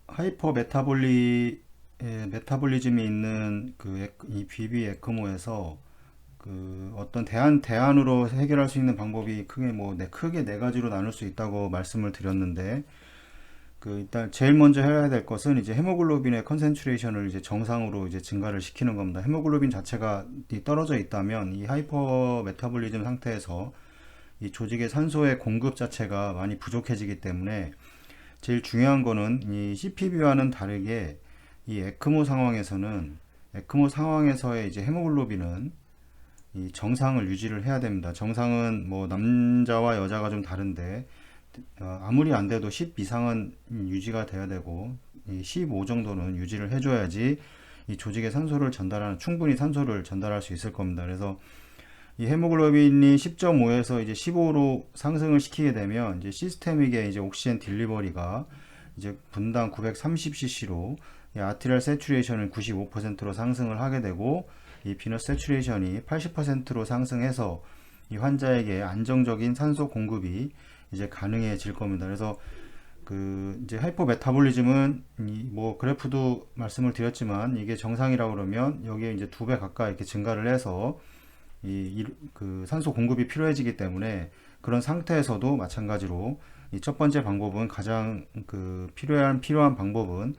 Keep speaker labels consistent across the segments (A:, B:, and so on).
A: 하이퍼 메타볼리즘이 있는 이 BB 에크모에서 어떤 대안으로 해결할 수 있는 방법이 크게 네 가지로 나눌 수 있다고 말씀을 드렸는데, 일단 제일 먼저 해야 될 것은 이제 헤모글로빈의 컨센트레이션을 이제 정상으로 이제 증가를 시키는 겁니다. 헤모글로빈 자체가 떨어져 있다면 이 하이퍼 메타볼리즘 상태에서 이 조직의 산소의 공급 자체가 많이 부족해지기 때문에 제일 중요한 거는 이 CPB와는 다르게 이 에크모 상황에서의 이제 헤모글로빈은 이 정상을 유지를 해야 됩니다. 정상은 뭐 남자와 여자가 좀 다른데 아무리 안 돼도 10 이상은 유지가 돼야 되고 이 15 정도는 유지를 해줘야지 이 조직에 충분히 산소를 전달할 수 있을 겁니다. 그래서 이 헤모글로빈이 10.5에서 이제 15로 상승을 시키게 되면 이제 시스테믹의 이제 옥시젠 딜리버리가 이제 분당 930cc로 아트리얼 세츄레이션을 95%로 상승을 하게 되고 이 비너스 세츄레이션이 80%로 상승해서 이 환자에게 안정적인 산소 공급이 이제 가능해질 겁니다. 그래서 이제 하이포메타볼리즘은 뭐 그래프도 말씀을 드렸지만 이게 정상이라고 그러면 여기에 이제 2배 가까이 이렇게 증가를 해서 산소 공급이 필요해지기 때문에 그런 상태에서도 마찬가지로 이 첫 번째 방법은 가장 필요한 방법은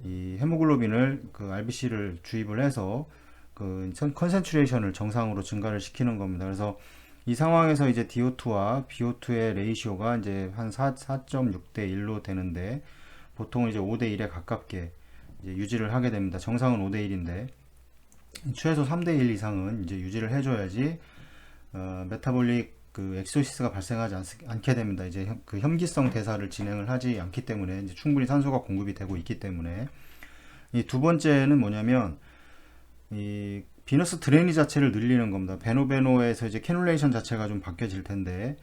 A: 이 헤모글로빈을 RBC를 주입을 해서 컨센트레이션을 정상으로 증가를 시키는 겁니다. 그래서 이 상황에서 이제 DO2와 BO2의 레이시오가 이제 한 4.6대 1로 되는데 보통은 이제 5대 1에 가깝게 이제 유지를 하게 됩니다. 정상은 5대 1인데 최소 3대 1 이상은 이제 유지를 해줘야지 메타볼릭 엑소시스가 발생하지 않게 됩니다. 이제 혐기성 대사를 진행을 하지 않기 때문에 이제 충분히 산소가 공급이 되고 있기 때문에 이 두 번째는 뭐냐면 이 비너스 드레인이 자체를 늘리는 겁니다. 베노에서 이제 캐놀레이션 자체가 좀 바뀌어질 텐데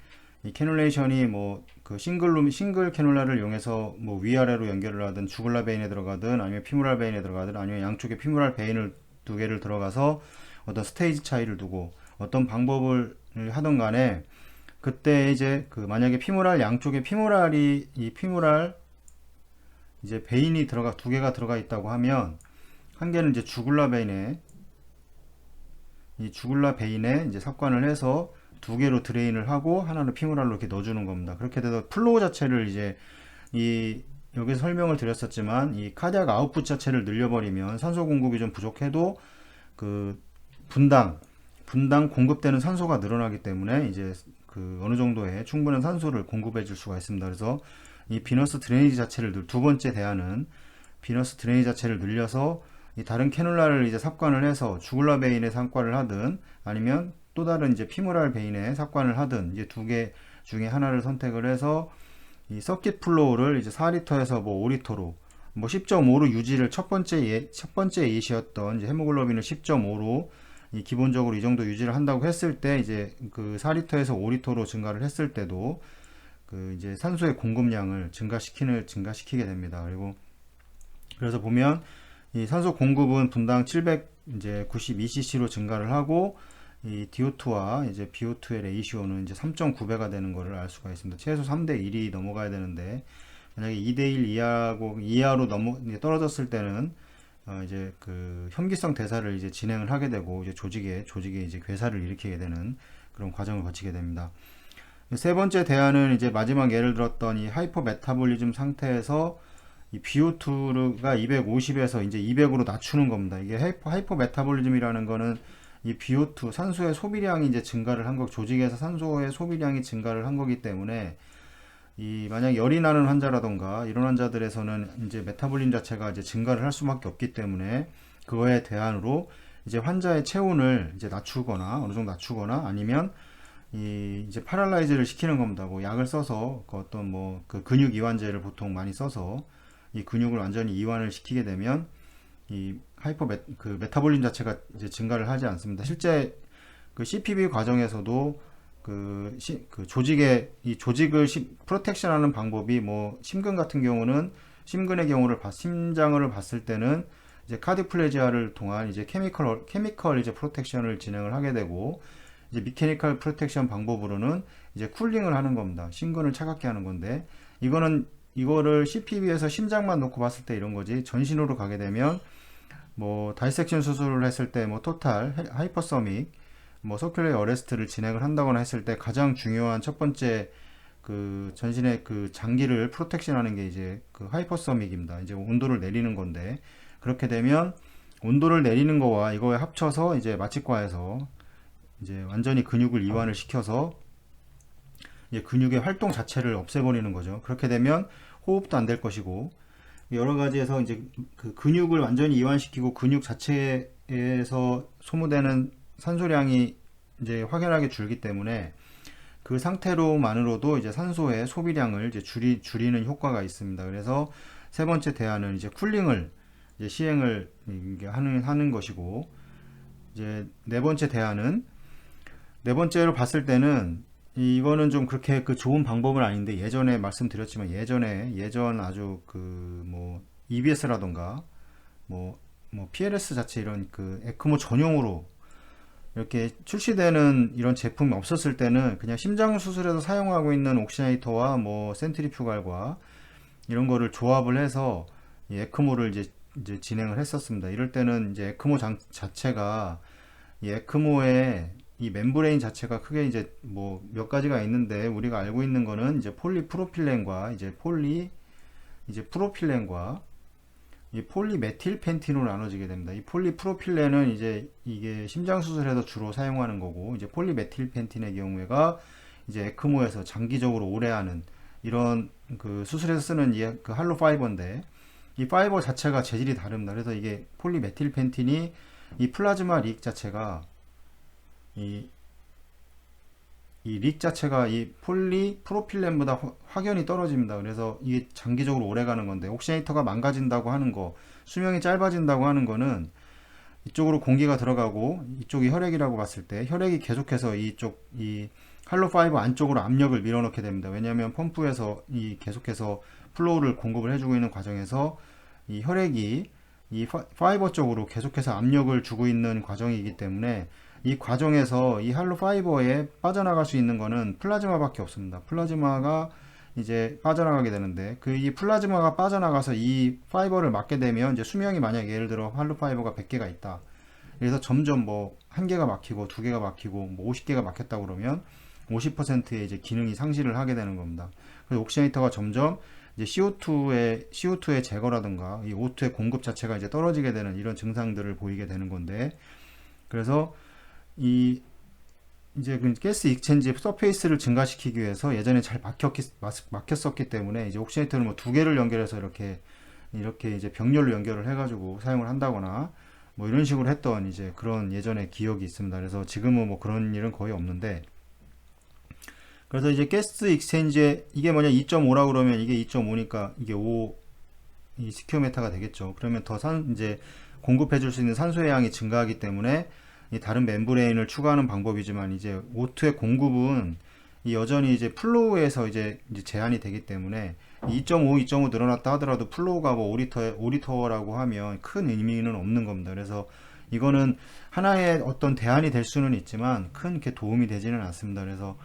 A: 이 캐놀레이션이 뭐 싱글 캐놀라를 이용해서 뭐 위아래로 연결을 하든 주글라 베인에 들어가든 아니면 피무랄 베인에 들어가든 아니면 양쪽에 피무랄 베인을 두 개를 들어가서 어떤 스테이지 차이를 두고 어떤 방법을 하던 간에 그때 이제 만약에 양쪽에 피무랄 이제 베인이 두 개가 들어가 있다고 하면 한 개는 이제 주글라 베인에 이제 삽관을 해서 두 개로 드레인을 하고 하나는 피무랄로 이렇게 넣어주는 겁니다. 그렇게 돼서 플로우 자체를 이제 여기서 설명을 드렸었지만 이 카디악 아웃풋 자체를 늘려버리면 산소 공급이 좀 부족해도 분당 공급되는 산소가 늘어나기 때문에 이제 어느 정도의 충분한 산소를 공급해 줄 수가 있습니다. 그래서 이 비너스 드레이지 자체를 두 번째 대안은 비너스 드레이지 자체를 늘려서 이 다른 캐놀라를 이제 삽관을 해서 주글라 베인에 삽관을 하든 아니면 또 다른 이제 피무랄 베인에 삽관을 하든 이제 두 개 중에 하나를 선택을 해서 이 서킷 플로우를 이제 4리터에서 뭐 5리터로 뭐 10.5로 유지를 첫 번째 예시였던 이제 헤모글로빈을 10.5로 기본적으로 이 정도 유지를 한다고 했을 때 이제 4리터에서 5리터로 증가를 했을 때도 이제 산소의 공급량을 증가시키게 됩니다. 그래서 보면 이 산소 공급은 분당 792cc로 증가를 하고 이 DO2와 이제 BO2의 레이시오는 이제 3.9배가 되는 것을 알 수가 있습니다. 최소 3대 1이 넘어가야 되는데 만약에 2대 1 이하로 떨어졌을 때는 이제 혐기성 대사를 이제 진행을 하게 되고 이제 조직에 이제 괴사를 일으키게 되는 그런 과정을 거치게 됩니다. 세 번째 대안은 이제 마지막 예를 들었던 이 하이퍼메타볼리즘 상태에서 이 BO2가 250에서 이제 200으로 낮추는 겁니다. 이게 하이퍼메타볼리즘이라는 거는 이 BO2 산소의 소비량이 이제 증가를 한 거, 조직에서 산소의 소비량이 증가를 한 거기 때문에 만약 열이 나는 환자라던가 이런 환자들에서는 이제 메타볼림 자체가 이제 증가를 할 수밖에 없기 때문에 그거에 대안으로 이제 환자의 체온을 이제 낮추거나 어느 정도 낮추거나 아니면 이제 파랄라이즈를 시키는 겁니다. 뭐 약을 써서 어떤 근육 이완제를 보통 많이 써서 이 근육을 완전히 이완을 시키게 되면 이 메타볼림 자체가 이제 증가를 하지 않습니다. 실제 CPB 과정에서도 조직을 프로텍션하는 방법이 심근 같은 경우는 심장을 봤을 때는 이제 카디플레지아를 통한 이제 케미컬 이제 프로텍션을 진행을 하게 되고 이제 미케니컬 프로텍션 방법으로는 이제 쿨링을 하는 겁니다. 심근을 차갑게 하는 건데 이거는 이거를 CPB에서 심장만 놓고 봤을 때 이런 거지, 전신으로 가게 되면 뭐 다이섹션 수술을 했을 때 뭐 토탈 하이퍼서믹 뭐 서큘레 어레스트를 진행을 한다거나 했을 때 가장 중요한 첫 번째 그 전신의 그 장기를 프로텍션 하는 게 이제 그 하이퍼서믹입니다. 이제 온도를 내리는 건데, 그렇게 되면 온도를 내리는 거와 이거에 합쳐서 이제 마취과에서 이제 완전히 근육을 이완을 시켜서 이제 근육의 활동 자체를 없애버리는 거죠. 그렇게 되면 호흡도 안 될 것이고, 여러 가지에서 이제 그 근육을 완전히 이완시키고 근육 자체에서 소모되는 산소량이 이제 확연하게 줄기 때문에 그 상태로만으로도 이제 산소의 소비량을 이제 줄이는 효과가 있습니다. 그래서 세 번째 대안은 이제 쿨링을 이제 시행을 하는 것이고, 이제 네 번째로 봤을 때는 이거는 좀 그렇게 그 좋은 방법은 아닌데, 예전에 말씀드렸지만 예전 아주 그 뭐 EBS라던가 뭐 PLS 자체 이런 그 에크모 전용으로 이렇게 출시되는 이런 제품이 없었을 때는 그냥 심장 수술에서 사용하고 있는 옥시네이터와 뭐 센트리퓨갈과 이런 거를 조합을 해서 이 에크모를 이제 진행을 했었습니다. 이럴 때는 이제 에크모 자체가 이 에크모의 이 멤브레인 자체가 크게 이제 뭐 몇 가지가 있는데, 우리가 알고 있는 거는 이제 폴리프로필렌과 이제 프로필렌과 이 폴리메틸펜틴으로 나눠지게 됩니다. 이 폴리프로필렌은 이제 이게 심장 수술에서 주로 사용하는 거고, 이제 폴리메틸펜틴의 경우에가 이제 에크모에서 장기적으로 오래 하는 이런 그 수술에서 쓰는 그 할로 파이버인데, 이 파이버 자체가 재질이 다릅니다. 그래서 이게 폴리메틸펜틴이 이 플라즈마 릭 자체가 이 릭 자체가 이 폴리프로필렌보다 확연히 떨어집니다. 그래서 이게 장기적으로 오래 가는 건데, 옥시네이터가 망가진다고 하는 거, 수명이 짧아진다고 하는 거는 이쪽으로 공기가 들어가고 이쪽이 혈액이라고 봤을 때 혈액이 계속해서 이 할로 파이버 안쪽으로 압력을 밀어넣게 됩니다. 왜냐하면 펌프에서 이 계속해서 플로우를 공급을 해주고 있는 과정에서 이 혈액이 이 파이버 쪽으로 계속해서 압력을 주고 있는 과정이기 때문에, 이 과정에서 이 할로 파이버에 빠져나갈 수 있는 거는 플라즈마밖에 없습니다. 플라즈마가 이제 빠져나가게 되는데, 이 플라즈마가 빠져나가서 이 파이버를 막게 되면 이제 수명이, 만약 예를 들어 할로 파이버가 100개가 있다. 그래서 점점 뭐 1개가 막히고 2개가 막히고 뭐 50개가 막혔다 그러면 50%의 이제 기능이 상실을 하게 되는 겁니다. 그래서 옥시네이터가 점점 이제 CO2의 제거라든가 이 O2의 공급 자체가 이제 떨어지게 되는 이런 증상들을 보이게 되는 건데, 그래서 이제 그 가스 익스체인지 서페이스를 증가시키기 위해서 예전에 잘 막혔었기 때문에 이제 옥시네이터를 뭐 2개를 연결해서 이렇게 이제 병렬로 연결을 해가지고 사용을 한다거나 뭐 이런 식으로 했던 이제 그런 예전의 기억이 있습니다. 그래서 지금은 뭐 그런 일은 거의 없는데, 그래서 이제 가스 익스체인지에 이게 뭐냐 2.5라 그러면 이게 2.5니까 이게 5 이 스퀘어미터가 되겠죠. 그러면 이제 공급해 줄 수 있는 산소의 양이 증가하기 때문에 이 다른 멤브레인을 추가하는 방법이지만, 이제 O2의 공급은 여전히 이제 플로우에서 이제 제한이 되기 때문에 2.5 늘어났다 하더라도 플로우가 뭐 5리터라고 하면 큰 의미는 없는 겁니다. 그래서 이거는 하나의 어떤 대안이 될 수는 있지만 큰 이렇게 도움이 되지는 않습니다. 그래서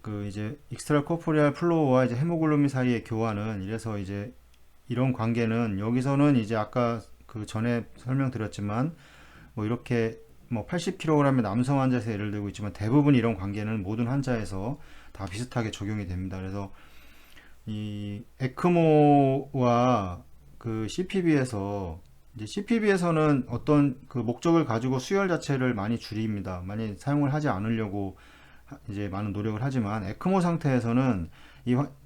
A: 그 이제 익스트라 코포리알 플로우와 이제 헤모글로빈 사이의 교환은, 이래서 이제 이런 관계는 여기서는 이제 아까 그 전에 설명드렸지만 뭐 이렇게 뭐 80kg의 남성 환자에서 예를 들고 있지만, 대부분 이런 관계는 모든 환자에서 다 비슷하게 적용이 됩니다. 그래서 이 에크모와 그 CPB에서는 어떤 그 목적을 가지고 수열 자체를 많이 줄입니다. 많이 사용을 하지 않으려고 이제 많은 노력을 하지만, 에크모 상태에서는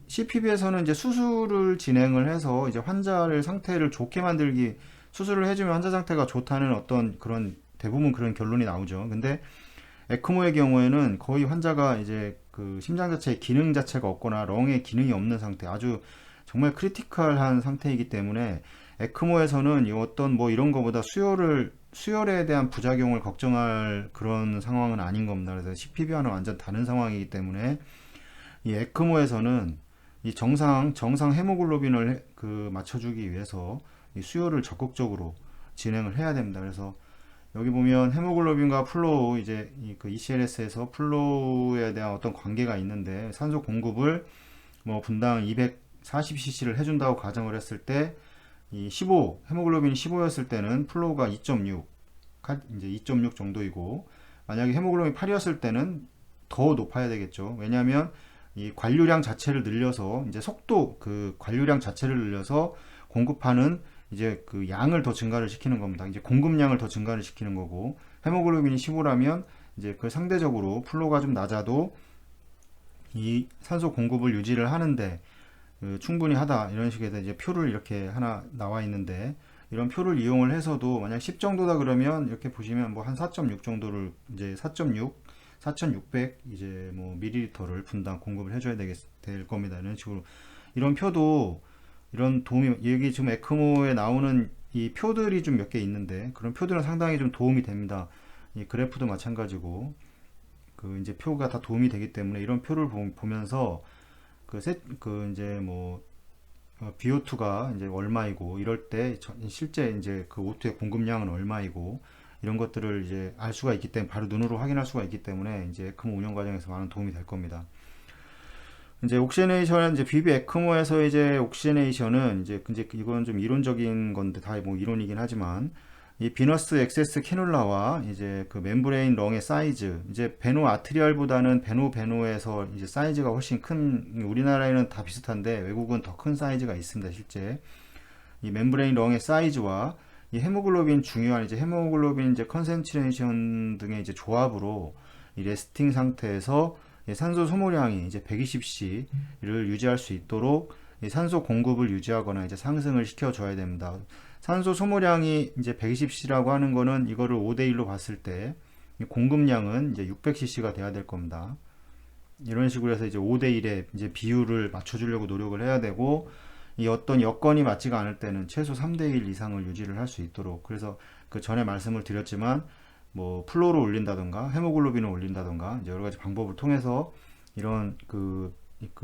A: CPB에서는 이제 수술을 진행을 해서 이제 환자를 상태를 좋게 만들기, 수술을 해주면 환자 상태가 좋다는 어떤 그런 대부분 그런 결론이 나오죠. 근데 에크모의 경우에는 거의 환자가 이제 그 심장 자체의 기능 자체가 없거나 렁의 기능이 없는 상태, 아주 정말 크리티컬한 상태이기 때문에 에크모에서는 어떤 뭐 이런 거보다 수혈에 대한 부작용을 걱정할 그런 상황은 아닌 겁니다. 그래서 CPB와는 완전 다른 상황이기 때문에 이 에크모에서는 이 정상 헤모글로빈을 그 맞춰주기 위해서 이 수혈을 적극적으로 진행을 해야 됩니다. 그래서 여기 보면 헤모글로빈과 플로우, 이제 그 ECLS에서 플로우에 대한 어떤 관계가 있는데, 산소 공급을 뭐 분당 40cc를 해준다고 가정을 했을 때, 이 15, 헤모글로빈이 15였을 때는 플로우가 2.6, 이제 2.6 정도이고, 만약에 헤모글로빈이 8이었을 때는 더 높아야 되겠죠. 왜냐하면 이 관류량 자체를 늘려서, 이제 속도, 그 관류량 자체를 늘려서 공급하는 이제 그 양을 더 증가를 시키는 겁니다. 이제 공급량을 더 증가를 시키는 거고, 헤모글로빈이 15라면 이제 그 상대적으로 플로우가 좀 낮아도 이 산소 공급을 유지를 하는데 충분히 하다, 이런 식의 이제 표를 이렇게 하나 나와 있는데, 이런 표를 이용을 해서도 만약 10 정도다 그러면 이렇게 보시면 뭐 한 4.6 정도를, 이제 4.6 4600 이제 뭐 밀리리터를 분당 공급을 해줘야 될 겁니다. 이런 식으로 이런 표도, 이런 도움이, 여기 지금 에크모에 나오는 이 표들이 좀 몇 개 있는데, 그런 표들은 상당히 좀 도움이 됩니다. 이 그래프도 마찬가지고, 그 이제 표가 다 도움이 되기 때문에 이런 표를 보면서 그 이제 뭐 BO2가 이제 얼마이고, 이럴 때 실제 이제 그 O2의 공급량은 얼마이고, 이런 것들을 이제 알 수가 있기 때문에, 바로 눈으로 확인할 수가 있기 때문에 이제 에크모 운영 과정에서 많은 도움이 될 겁니다. 이제 옥시네이션은 이제 비비 에크모에서 이제 옥시네이션은 이제 이건 좀 이론적인 건데, 다 뭐 이론이긴 하지만, 이 비너스 엑세스 캐놀라와 이제 그 멤브레인 렁의 사이즈, 이제 베노 아트리얼보다는 베노에서 이제 사이즈가 훨씬 큰, 우리나라에는 다 비슷한데 외국은 더 큰 사이즈가 있습니다. 실제 이 멤브레인 렁의 사이즈와 이 헤모글로빈, 중요한 이제 헤모글로빈 이제 컨센트레이션 등의 이제 조합으로 이 레스팅 상태에서 산소 소모량이 이제 120cc를 유지할 수 있도록 이 산소 공급을 유지하거나 이제 상승을 시켜줘야 됩니다. 산소 소모량이 이제 120cc라고 하는 거는, 이거를 5대1로 봤을 때 공급량은 이제 600cc가 돼야 될 겁니다. 이런 식으로 해서 이제 5대1의 이제 비율을 맞춰주려고 노력을 해야 되고, 이 어떤 여건이 맞지가 않을 때는 최소 3대1 이상을 유지를 할 수 있도록, 그래서 그 전에 말씀을 드렸지만 뭐 플로우를 올린다던가 헤모글로빈을 올린다던가 이제 여러 가지 방법을 통해서 이런 그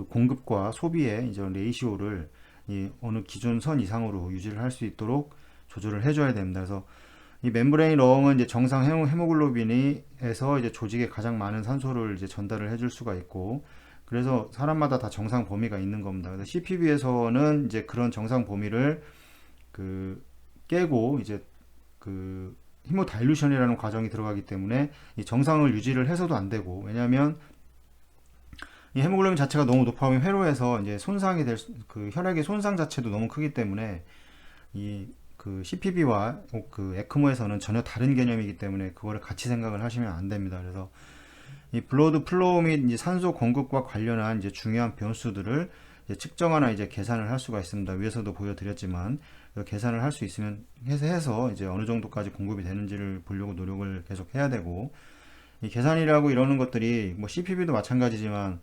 A: 공급과 소비의 이제 레이시오를 이 어느 기준 선 이상으로 유지를 할 수 있도록 조절을 해줘야 됩니다. 그래서 이 멤브레인 렁은 이제 정상 헤모글로빈이에서 이제 조직에 가장 많은 산소를 이제 전달을 해줄 수가 있고, 그래서 사람마다 다 정상 범위가 있는 겁니다. 그래서 CPB에서는 이제 그런 정상 범위를 그 깨고 이제 그 히모다일루션이라는 과정이 들어가기 때문에 이 정상을 유지를 해서도 안 되고, 왜냐하면 이 헤모글로빈 자체가 너무 높아오면 회로에서 이제 손상이 그 혈액의 손상 자체도 너무 크기 때문에 이 그 CPB와 그 에크모에서는 전혀 다른 개념이기 때문에 그거를 같이 생각을 하시면 안 됩니다. 그래서 이 블러드 플로우 및 이제 산소 공급과 관련한 이제 중요한 변수들을 이제 측정하나 이제 계산을 할 수가 있습니다. 위에서도 보여드렸지만 계산을 할 수 있으면 해서 이제 어느 정도까지 공급이 되는지를 보려고 노력을 계속 해야 되고, 이 계산이라고 이러는 것들이 뭐 CPB도 마찬가지지만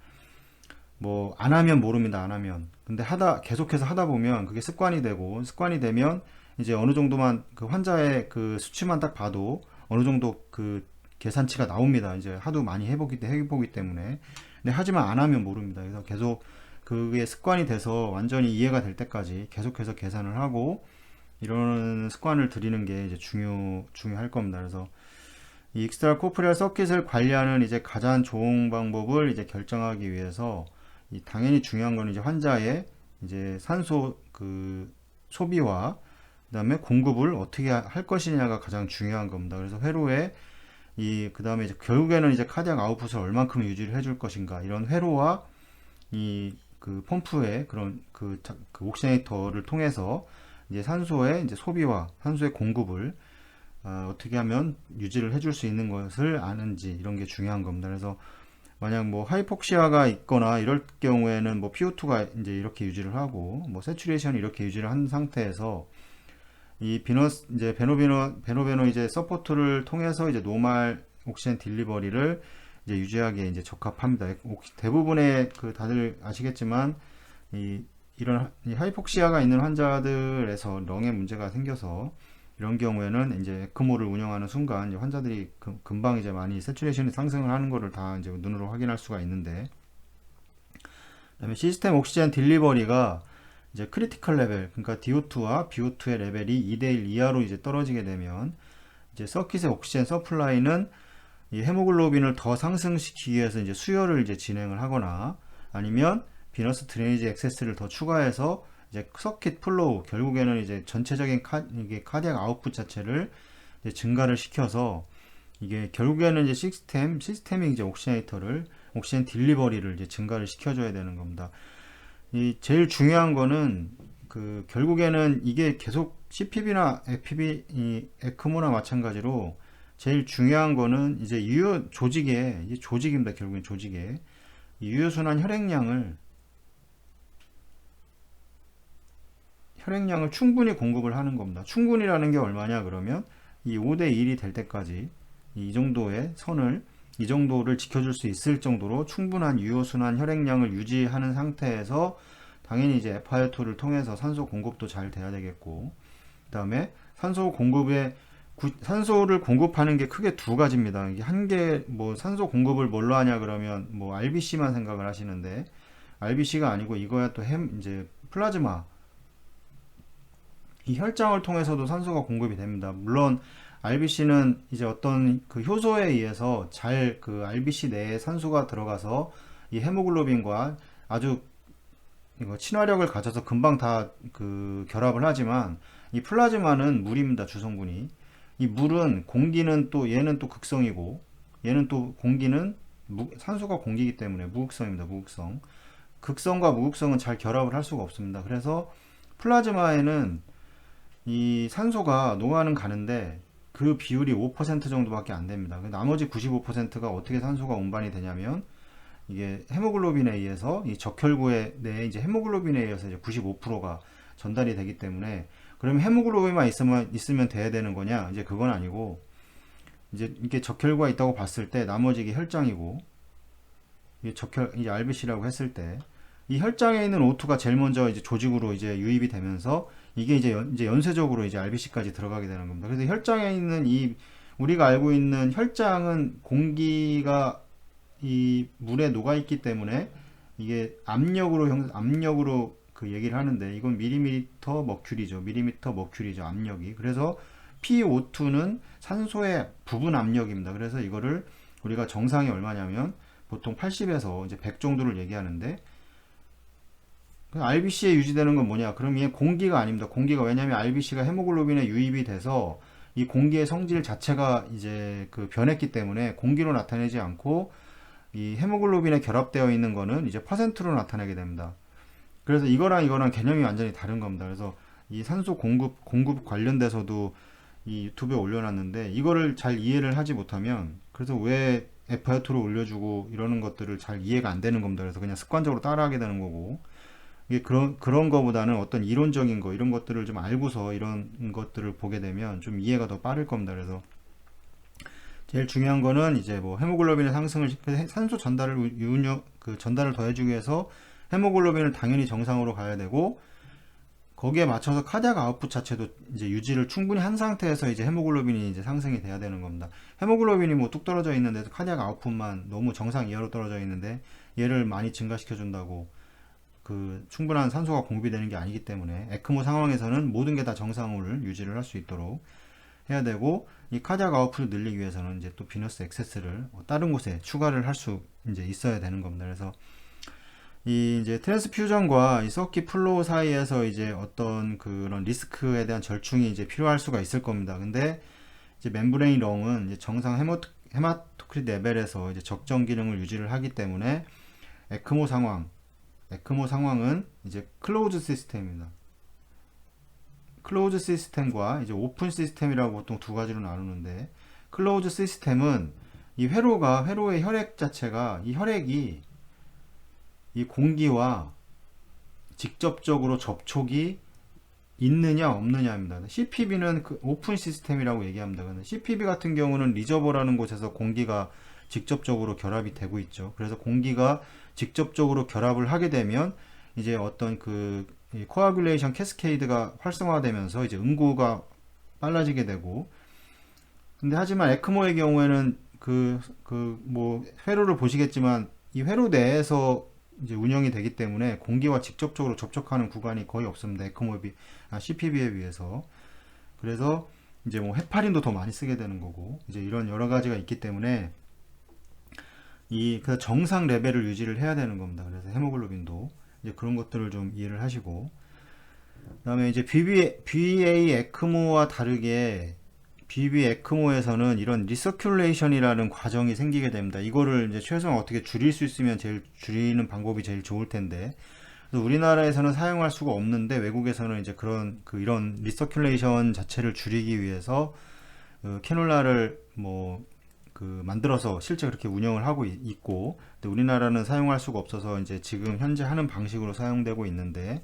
A: 뭐 안 하면 모릅니다. 안 하면. 근데 계속해서 하다 보면 그게 습관이 되고, 습관이 되면 이제 어느 정도만 그 환자의 그 수치만 딱 봐도 어느 정도 그 계산치가 나옵니다. 이제 하도 많이 해보기 때문에. 근데 하지만 안 하면 모릅니다. 그래서 계속 그게 습관이 돼서 완전히 이해가 될 때까지 계속해서 계산을 하고 이런 습관을 들이는 게 이제 중요할 겁니다. 그래서 이 익스트라 코프리얼 서킷을 관리하는 이제 가장 좋은 방법을 이제 결정하기 위해서, 당연히 중요한 거는 이제 환자의 이제 산소 그 소비와 그다음에 공급을 어떻게 할 것이냐가 가장 중요한 겁니다. 그래서 회로에 그다음에 이제 결국에는 이제 카디악 아웃풋을 얼만큼 유지를 해줄 것인가, 이런 회로와 이 그 펌프의 그런 그 옥시네이터를 통해서 이제 산소의 이제 소비와 산소의 공급을 어떻게 하면 유지를 해줄 수 있는 것을 아는지, 이런 게 중요한 겁니다. 그래서 만약 뭐 하이폭시아가 있거나 이럴 경우에는 뭐 PO2가 이제 이렇게 유지를 하고 뭐 세츄레이션이 이렇게 유지를 한 상태에서 이 이제 베노 이제 서포트를 통해서 이제 노멀 옥시젠 딜리버리를 이제 유지하기에 이제 적합합니다. 대부분의 다들 아시겠지만 이런 하이폭시아가 있는 환자들에서 렁에 문제가 생겨서, 이런 경우에는 이제 에크모를 운영하는 순간 이제 환자들이 금방 이제 많이 세츄레이션이 상승을 하는 거를 다 이제 눈으로 확인할 수가 있는데, 그다음에 시스템 옥시젠 딜리버리가 이제 크리티컬 레벨, 그러니까 DO2와 BO2의 레벨이 2대1 이하로 이제 떨어지게 되면 이제 서킷의 옥시젠 서플라이는 이 헤모글로빈을 더 상승시키기 위해서 이제 수혈을 이제 진행을 하거나, 아니면 비너스 드레이니지 액세스를 더 추가해서 이제 서킷 플로우, 결국에는 이제 전체적인 이게 카디악 아웃풋 자체를 이제 증가를 시켜서 이게 결국에는 이제 시스템이 이제 옥시젠 딜리버리를 이제 증가를 시켜줘야 되는 겁니다. 이 제일 중요한 거는 그 결국에는 이게 계속 CPB나 FPV, 에크모나 마찬가지로 제일 중요한 거는 이제 이제 조직입니다. 결국엔 조직에 이 유효순환 혈액량을 충분히 공급을 하는 겁니다. 충분히라는 게 얼마냐 그러면 이 5대 1이 될 때까지 이 정도의 선을 이 정도를 지켜줄 수 있을 정도로 충분한 유효순환 혈액량을 유지하는 상태에서 당연히 이제 FiO2를 통해서 산소 공급도 잘 돼야 되겠고, 그 다음에 산소를 공급하는 게 크게 두 가지입니다. 이게 뭐 산소 공급을 뭘로 하냐 그러면 뭐 RBC만 생각을 하시는데 RBC가 아니고 이거야 또 이제 플라즈마, 이 혈장을 통해서도 산소가 공급이 됩니다. 물론 RBC는 이제 어떤 그 효소에 의해서 잘 그 RBC 내에 산소가 들어가서 이 헤모글로빈과 아주 친화력을 가져서 금방 다 그 결합을 하지만 이 플라즈마는 물입니다. 주성분이. 이 물은 공기는 또 얘는 또 극성이고 얘는 또 공기는 산소가 공기이기 때문에 무극성입니다. 무극성. 극성과 무극성은 잘 결합을 할 수가 없습니다. 그래서 플라즈마에는 이 산소가 농화는 가는데 그 비율이 5% 정도밖에 안 됩니다. 나머지 95%가 어떻게 산소가 운반이 되냐면 이게 헤모글로빈에 의해서 이 적혈구에 내에 이제 헤모글로빈에 의해서 이제 95%가 전달이 되기 때문에, 그러면 헤모글로빈만 있으면 돼야 되는 거냐? 이제 그건 아니고 이제 이게 적혈구가 있다고 봤을 때 나머지 이게 혈장이고 이제 RBC라고 했을 때 이 혈장에 있는 O2가 제일 먼저 이제 조직으로 이제 유입이 되면서 이게 이제 연쇄적으로 이제 RBC까지 들어가게 되는 겁니다. 그래서 혈장에 있는 우리가 알고 있는 혈장은 공기가 이 물에 녹아 있기 때문에 이게 압력으로 그 얘기를 하는데 이건 밀리미터 머큐리죠. 압력이. 그래서 PO2는 산소의 부분 압력입니다. 그래서 이거를 우리가 정상이 얼마냐면 보통 80에서 이제 100 정도를 얘기하는데, RBC에 유지되는 건 뭐냐? 그럼 이게 공기가 아닙니다. 왜냐면 RBC가 헤모글로빈에 유입이 돼서 이 공기의 성질 자체가 이제 그 변했기 때문에 공기로 나타내지 않고 이 헤모글로빈에 결합되어 있는 거는 이제 퍼센트로 나타내게 됩니다. 그래서 이거랑 개념이 완전히 다른 겁니다. 그래서 이 산소 공급 관련돼서도 이 유튜브에 올려놨는데 이거를 잘 이해를 하지 못하면, 그래서 왜 FiO2를 올려주고 이러는 것들을 잘 이해가 안 되는 겁니다. 그래서 그냥 습관적으로 따라하게 되는 거고, 이게 그런 거보다는 어떤 이론적인 거 이런 것들을 좀 알고서 이런 것들을 보게 되면 좀 이해가 더 빠를 겁니다. 그래서 제일 중요한 거는 이제 뭐 헤모글로빈의 상승을 산소 전달을 전달을 더해주기 위해서 헤모글로빈을 당연히 정상으로 가야 되고, 거기에 맞춰서 카디악 아웃풋 자체도 이제 유지를 충분히 한 상태에서 이제 헤모글로빈이 이제 상승이 돼야 되는 겁니다. 헤모글로빈이 뭐 뚝 떨어져 있는데 카디악 아웃풋만 너무 정상 이하로 떨어져 있는데 얘를 많이 증가시켜 준다고 그 충분한 산소가 공급이 되는 게 아니기 때문에 에크모 상황에서는 모든 게 다 정상을 유지를 할 수 있도록 해야 되고, 이 카디악 아웃풋을 늘리기 위해서는 이제 또 비너스 액세스를 다른 곳에 추가를 할 수 이제 있어야 되는 겁니다. 그래서 이 이제 트랜스퓨전과 이 서킷 플로우 사이에서 이제 어떤 그런 리스크에 대한 절충이 이제 필요할 수가 있을 겁니다. 근데 이제 멤브레인 렁은 이제 정상 헤마토크릿 레벨에서 이제 적정 기능을 유지를 하기 때문에 에크모 상황은 이제 클로즈 시스템입니다. 클로즈 시스템과 이제 오픈 시스템이라고 보통 두 가지로 나누는데, 클로즈 시스템은 이 회로의 혈액 자체가 이 혈액이 이 공기와 직접적으로 접촉이 있느냐 없느냐입니다. CPB는 그 오픈 시스템이라고 얘기합니다. 근데 CPB 같은 경우는 리저버라는 곳에서 공기가 직접적으로 결합이 되고 있죠. 그래서 공기가 직접적으로 결합을 하게 되면 이제 어떤 그 코아뷸레이션 캐스케이드가 활성화되면서 이제 응고가 빨라지게 되고, 근데 하지만 에크모의 경우에는 뭐 회로를 보시겠지만 이 회로 내에서 이제 운영이 되기 때문에 공기와 직접적으로 접촉하는 구간이 거의 없습니다. CPB에 비해서. 그래서 이제 뭐 헤파린도 더 많이 쓰게 되는 거고, 이제 이런 여러 가지가 있기 때문에 그 정상 레벨을 유지를 해야 되는 겁니다. 그래서 헤모글로빈도. 이제 그런 것들을 좀 이해를 하시고, 그다음에 이제 BA 에크모와 다르게 BB 에크모에서는 이런 리서큘레이션이라는 과정이 생기게 됩니다. 이거를 이제 최소한 어떻게 줄일 수 있으면 제일 줄이는 방법이 제일 좋을 텐데, 그래서 우리나라에서는 사용할 수가 없는데 외국에서는 이제 그런 이런 리서큘레이션 자체를 줄이기 위해서 캐놀라를 만들어서 실제 그렇게 운영을 하고 있고, 근데 우리나라는 사용할 수가 없어서 이제 지금 현재 하는 방식으로 사용되고 있는데,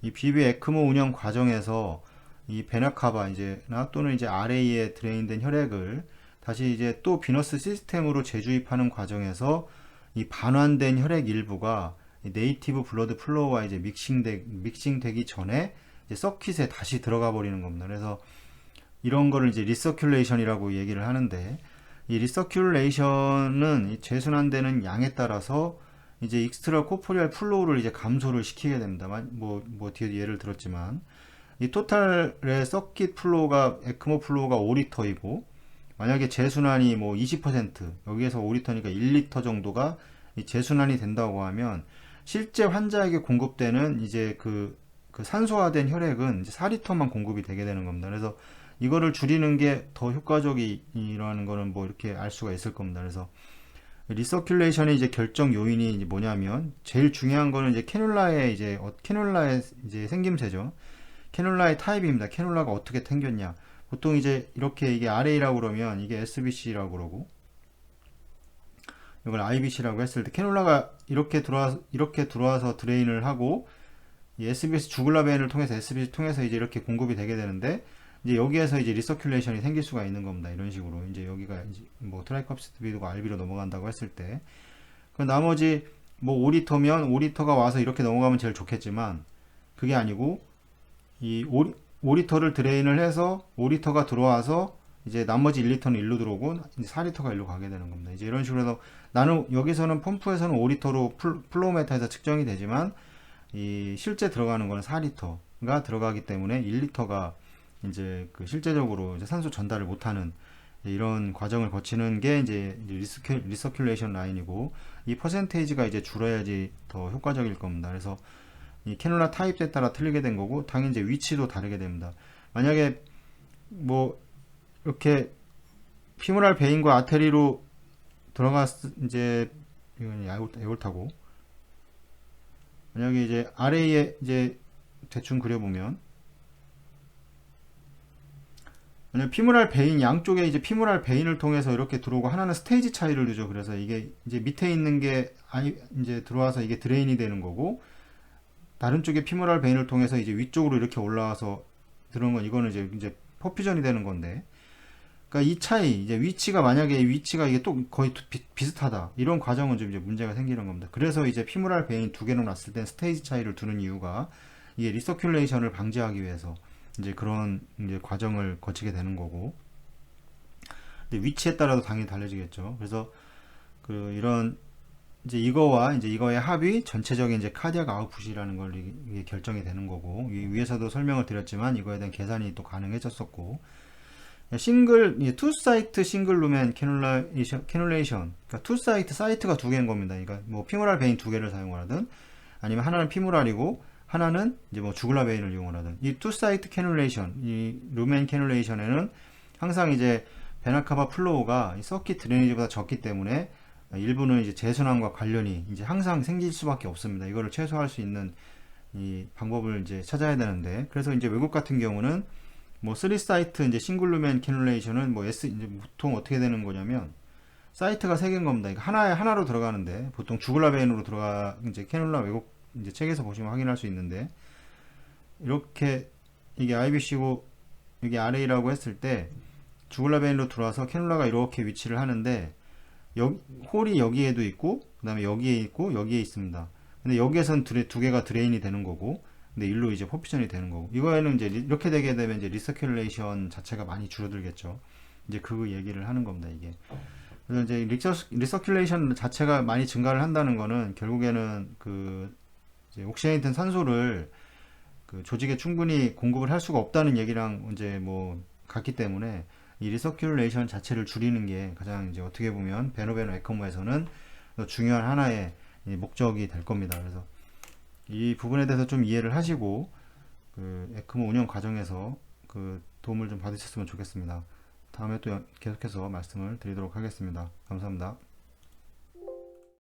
A: 이 BB 에크모 운영 과정에서 이 베나카바 이제나 또는 이제 RA에 드레인된 혈액을 다시 이제 또 비너스 시스템으로 재주입하는 과정에서 이 반환된 혈액 일부가 네이티브 블러드 플로우와 이제 믹싱되기 전에 이제 서킷에 다시 들어가 버리는 겁니다. 그래서 이런 거를 이제 리서큘레이션이라고 얘기를 하는데, 이 리서큘레이션은 재순환되는 양에 따라서 이제 익스트라 코포리얼 플로우를 이제 감소를 시키게 됩니다. 뒤에 예를 들었지만, 이 토탈의 서킷 플로우가 에크모 플로우가 5리터이고, 만약에 재순환이 20%, 여기에서 5리터니까 1리터 정도가 이 재순환이 된다고 하면, 실제 환자에게 공급되는 이제 그 산소화된 혈액은 이제 4리터만 공급이 되게 되는 겁니다. 그래서 이거를 줄이는 게 더 효과적이라는 거는 이렇게 알 수가 있을 겁니다. 그래서 리서큘레이션의 이제 결정 요인이 이제 뭐냐면, 제일 중요한 거는 이제 캐놀라의 이제 생김새죠. 캐놀라의 타입입니다. 캐놀라가 어떻게 생겼냐. 보통 이제 이렇게 이게 RA라고 그러면 이게 SBC라고 그러고, 이걸 IBC라고 했을 때 캐놀라가 이렇게 들어와서 드레인을 하고, 이 SBS 주글라 베인을 통해서 SBC 통해서 이제 이렇게 공급이 되게 되는데, 이제 여기에서 이제 리서큘레이션이 생길 수가 있는 겁니다. 이런 식으로 이제 여기가 이제 트라이컵시드비드가 RB로 넘어간다고 했을 때, 그 나머지 5리터면 5리터가 와서 이렇게 넘어가면 제일 좋겠지만, 그게 아니고 이 5리터를 드레인을 해서 5리터가 들어와서 이제 나머지 1리터는 일로 들어오고 이제 4리터가 일로 가게 되는 겁니다. 이제 이런 식으로 해서 나는 여기서는 펌프에서는 5리터로 플로우메타에서 측정이 되지만, 이 실제 들어가는 거는 4리터가 들어가기 때문에 1리터가 이제 실제적으로 이제 산소 전달을 못하는 이런 과정을 거치는 게 이제 리서큘레이션 라인이고, 이 퍼센테이지가 이제 줄어야지 더 효과적일 겁니다. 그래서 이 캐놀라 타입에 따라 틀리게 된 거고, 당연히 이제 위치도 다르게 됩니다. 만약에 이렇게 피모랄 베인과 아테리로 이제 이건 에올타고, 만약에 이제 RA에 이제 대충 그려보면, 왜냐면 피모랄 베인 양쪽에 이제 피모랄 베인을 통해서 이렇게 들어오고, 하나는 스테이지 차이를 두죠. 그래서 이게 이제 밑에 있는 게 이제 들어와서 이게 드레인이 되는 거고, 다른 쪽에 피모랄 베인을 통해서 이제 위쪽으로 이렇게 올라와서 들어온 건, 이거는 이제 퍼퓨전이 되는 건데, 그러니까 이 차이, 이제 만약에 위치가 이게 또 거의 비슷하다, 이런 과정은 좀 이제 문제가 생기는 겁니다. 그래서 이제 피모랄 베인 두 개로 놨을 땐 스테이지 차이를 두는 이유가, 이게 리서큘레이션을 방지하기 위해서 이제 그런 이제 과정을 거치게 되는 거고, 근데 위치에 따라도 당연히 달라지겠죠. 그래서 이런 이제 이거와 이제 이거의 합이 전체적인 이제 카디악 아웃풋이라는 걸 이게 결정이 되는 거고, 위에서도 설명을 드렸지만 이거에 대한 계산이 또 가능해졌었고, 투 사이트 싱글 루멘 캐놀레이션, 그러니까 투 사이트가 두 개인 겁니다. 그러니까 피모랄 베인 두 개를 사용을 하든, 아니면 하나는 피모랄이고 하나는 이제 주글라 베인을 이용을 하든, 이 투 사이트 캐놀레이션, 이 루멘 캐놀레이션에는 항상 이제 베나카바 플로우가 서킷 드레이니지보다 적기 때문에 일부는 이제 재순환과 관련이 이제 항상 생길 수밖에 없습니다. 이거를 최소화할 수 있는 이 방법을 이제 찾아야 되는데, 그래서 이제 외국 같은 경우는 3사이트 이제 싱글루멘 캐놀레이션은 이제 보통 어떻게 되는 거냐면, 사이트가 3개인 겁니다. 하나로 들어가는데, 보통 주글라 베인으로 이제 캐놀라 외국 이제 책에서 보시면 확인할 수 있는데, 이렇게 이게 IBC고 이게 RA라고 했을 때 주글라 베인으로 들어와서 캐놀라가 이렇게 위치를 하는데, 홀이 여기에도 있고, 그 다음에 여기에 있고, 여기에 있습니다. 근데 여기에선 두 개가 드레인이 되는 거고, 근데 일로 이제 퍼퓨전이 되는 거고, 이거에는 이제 이렇게 되게 되면 이제 리서큘레이션 자체가 많이 줄어들겠죠. 이제 그 얘기를 하는 겁니다, 이게. 그래서 이제 리서큘레이션 자체가 많이 증가를 한다는 거는, 결국에는 이제 옥시네이튼 산소를 조직에 충분히 공급을 할 수가 없다는 얘기랑 이제 같기 때문에, 이 리서큘레이션 자체를 줄이는 게 가장 이제 어떻게 보면 베노베노 에크모에서는 중요한 하나의 목적이 될 겁니다. 그래서 이 부분에 대해서 좀 이해를 하시고 그 에크모 운영 과정에서 그 도움을 좀 받으셨으면 좋겠습니다. 다음에 또 계속해서 말씀을 드리도록 하겠습니다. 감사합니다.